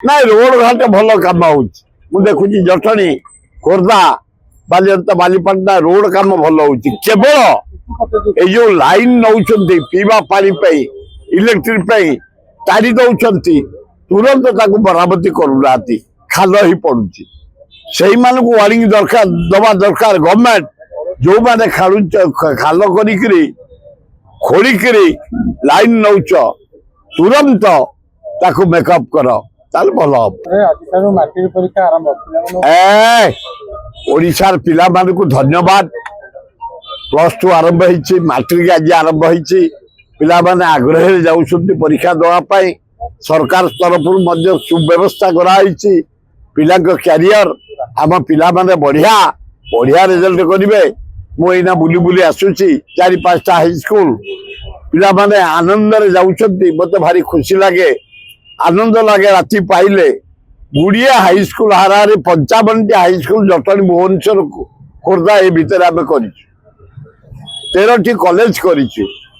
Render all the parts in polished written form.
ना रोड घाट भल कम हो देखुची जटणी खोर्धा बालिअंता बालीपाटना रोड काम भल हो केवल ये लाइन नौ पीवा पानी इलेक्ट्रिक तारी दौरान तुरंत मरामती करूना खाल ही पड़ुची से वार्निंग दरकार दबा दरकार गवर्नमेंट जो मैंने खाल करी खोलिक लाइन नौच तुरंत ताकू मेकअप कर भल ओडिशार पिला मानकु धन्यवाद +2 आरंभ होइछि मैट्रिक आज आरंभ होइछि पिला माने आग्रह जाउछन्ति परीक्षा देवाई सरकार तरफ सुव्यवस्था कराई पिला क्यारियर आम पिला माने बढ़िया बढ़िया रिजल्ट करेंगे मुझा बुली बुली आसूची 4-5टा हाईस्कल पिला माने आनंद जाउछन्ति मते भारी खुशी लगे आनंद लगे राति पाइले गुड़िया हाईस्कल हारे 55टी हाईस्कल जटणी भुवनेश्वर खोर्धा ए भितर आम कर 13टी कॉलेज कर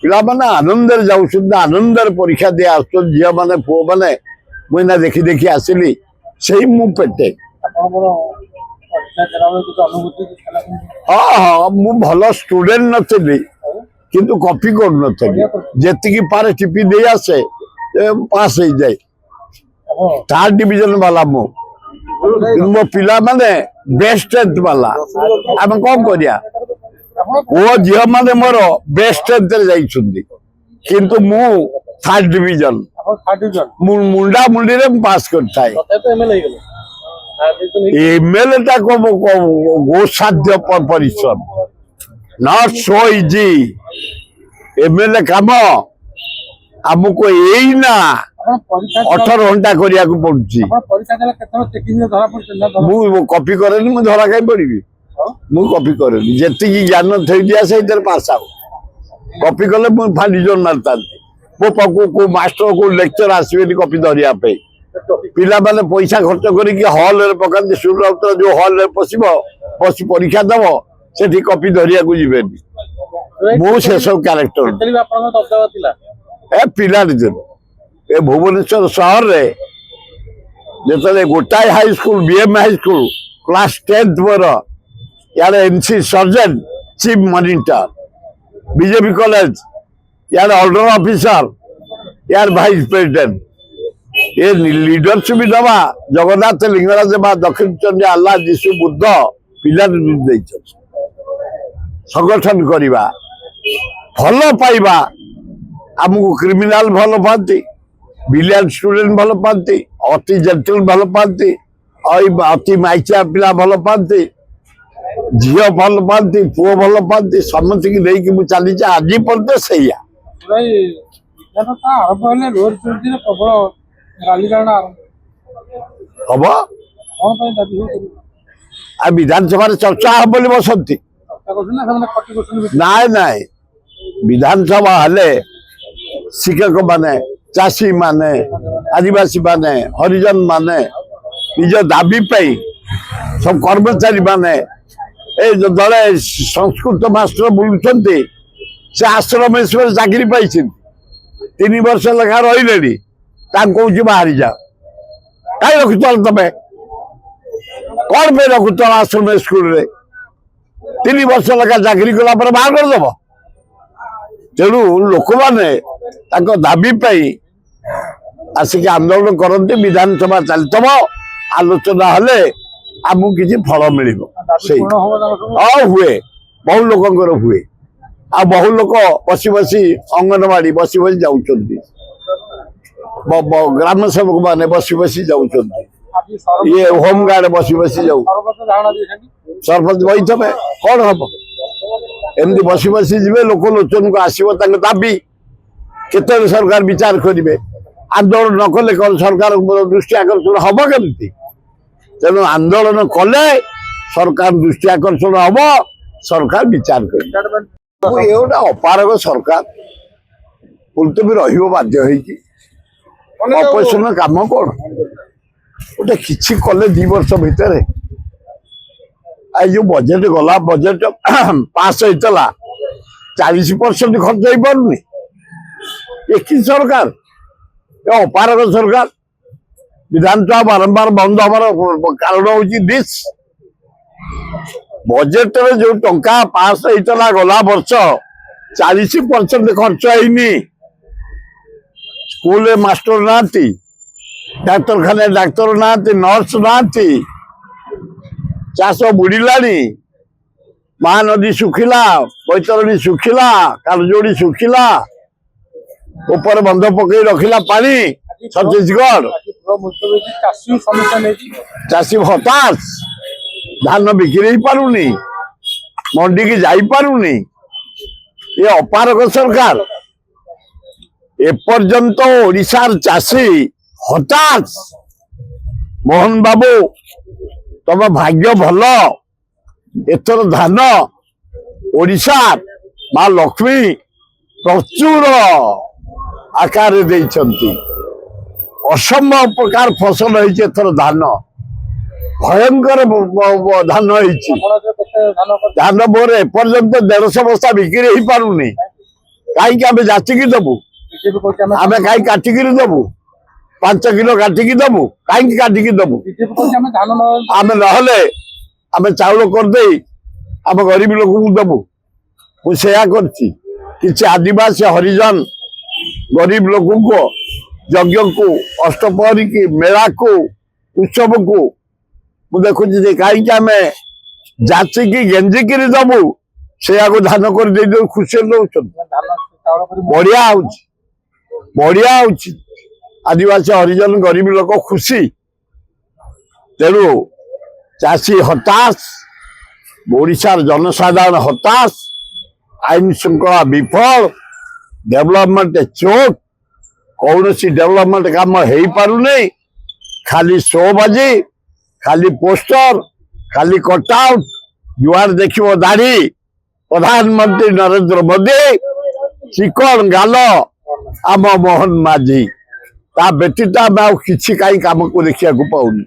पिला माने आनंद जाउछन्ति आनंद परीक्षा दे आस झील माने पुओ माने मुझा देखी देखी आसिली से मु पेटे हाँ हाँ मु भल स्टूडेंट नथिली किंतु कॉपी कर नथि पारे टिपी दे आसे पास हो जाए 3rd डिविजन वाला मो पिला माने बेस्ट वाला आम कौन करिया वो झील माने मोर बेस्ट किंतु मु 3rd डिविजन मुंडा मुंडी रे पास करता है एमएलए टा गोसाध्य परिश्रम नॉट सो इजी एमएलए काम आमको यही ना 18 घंटा करिया को पड़ुची मु कॉपी करेनी मु धरा कहीं पड़ी मु कॉपी करेनी जेतिकी ज्ञान थई दिया से इधर पास आउ कॉपी कले मु फाड़ी जोन मारता मो पाको को मास्टर को लेक्चर आसीबेनी कॉपी धरिया पे पिला माने पैसा खर्च करिक हॉल रे पकांती सुरउतर जो हॉल रे पसिबो पसी परीक्षा दबो सेठी कॉपी धरिया को जिबेनी मु से सब कैरेक्टर ए पिला ए भुवनेश्वर शहर रे जेतले गोटाई high school BM high school class 10th मोर यार NC sergeant chief monitor BJB college यार ऑर्डर ऑफिसर यार वाइस प्रेसिडेंट ये लीडरशिप दबा जगन्नाथ लिंगराज बा दक्षिण चंडी आल्ला जीशु बुद्ध पिला संगठन करवा भल पाइबा आमको क्रिमिनाल भल पाती ब्रिलियंट स्टूडेंट भल पाती अति जेंटल भल पाती अति माइचिया पिला भल पाती झील भल पाती पुओ भल पाती समस्त की नहीं मुझे चली आज पर्यंत से हम आ विधानसभा चर्चा हम बोली बसती नाई नाई विधानसभा हेले शिक्षक माने चाषी माने आदिवासी माने हरिजन माने निज दाबी पाई सब कर्मचारी माने ए जो दले संस्कृत मास्टर बुलुचंती से आश्रम चाकरी पाई 3 वर्ष लेखा रही कौन बाहरी जाओ कहीं रखुच तमें कौन पे रखुच आश्रम स्कूल रे 3 वर्ष लेखा चाकरी कला बाहर करदेव तेणु लोक मैंने दाबी पाई आसिक आंदोलन करते विधानसभा चलतम आलोचना हेले आमको किसी फल मिल हुए बहु लोक हुए आ बहु लोक बसी बसी अंगनवाड़ी बसी बसी जाऊँ ग्राम सेवक मैंने बसी बसी जाऊँ ये होम गार्ड बसी बसी जाऊ सरपंच बही थे कौन हम एमती बसी बसी जी लोक लोचन को आसो दाबी केत सरकार विचार करेंगे आंदोलन न कले कौन सरकार दृष्टि आकर्षण हम केमती तेणु आंदोलन कले सरकार दृष्टि आकर्षण हम सरकार विचार कर गोटा अपारग सरकार बोलते भी रध्य ऑपरेशन काम कौन गोटे कि कले 2 वर्ष भितर जो बजेट गला बजेट पास होता 40% खर्च हो पारे ये कि सरकार अपारग सरकार विधानसभा बारंबार बंद हमार कारण हूँ दिस बजेट जो टंका पास होता गला वर्ष 40% खर्च होनी स्कूल मास्टर ना डाक्तरखाना डाक्तर ना नर्स ना चाष बुड़ानी महानदी सुखिला बैतरणी सुखिला कालजोड़ी सुखिला ऊपर बंध पकई रखिला पानी छत्तीसगढ़ चाषी हताश धान बिक्री पारुनी मंडी की जाई पारुनी ये अपारक सरकार एपर्यंत ओडिशार चाषी हताश मोहन बाबू तुम भाग्य भल एथर धान ओडिशा मां लक्ष्मी प्रचुर आकार देइछंती असंभव प्रकार फसल होइछ एथर धान भयंकर धान होइछ धान बोर एपर्यंत 150 बस्ता बिक्री हो पारुनी कहीं आम जाचिकी दबु आम कहीं काटिकी दबु 5 किलो काटिकी दबु कहीं काटिकी दबु आम नहले आम चाउल करदे आम गरीब लोक दबु मुझे किसी आदिवासी हरिजन गरीब लोक को यज्ञ को अष्टपहरी की मेला को उत्सव को मुझे देखुची कहीं आम जाचिकी गेंजिकी दबु से धान कर खुशी दौरान बढ़िया आदिवासी हरिजन गरीब लोक खुशी तेणु चाषी हताश ओडिशार जनसाधारण हताश आईन श्रृंखला विफल डेवलपमेंट चोट कौन डेवलपमेंट काम हो पारुनी खाली शोबाजी खाली पोस्टर खाली कटआउट जुआर देखियो दाढ़ी प्रधानमंत्री नरेंद्र मोदी चिकन गाल आम मोहन माझी ता व्यतीत आम किसी कहीं काम को देखा पाऊनी।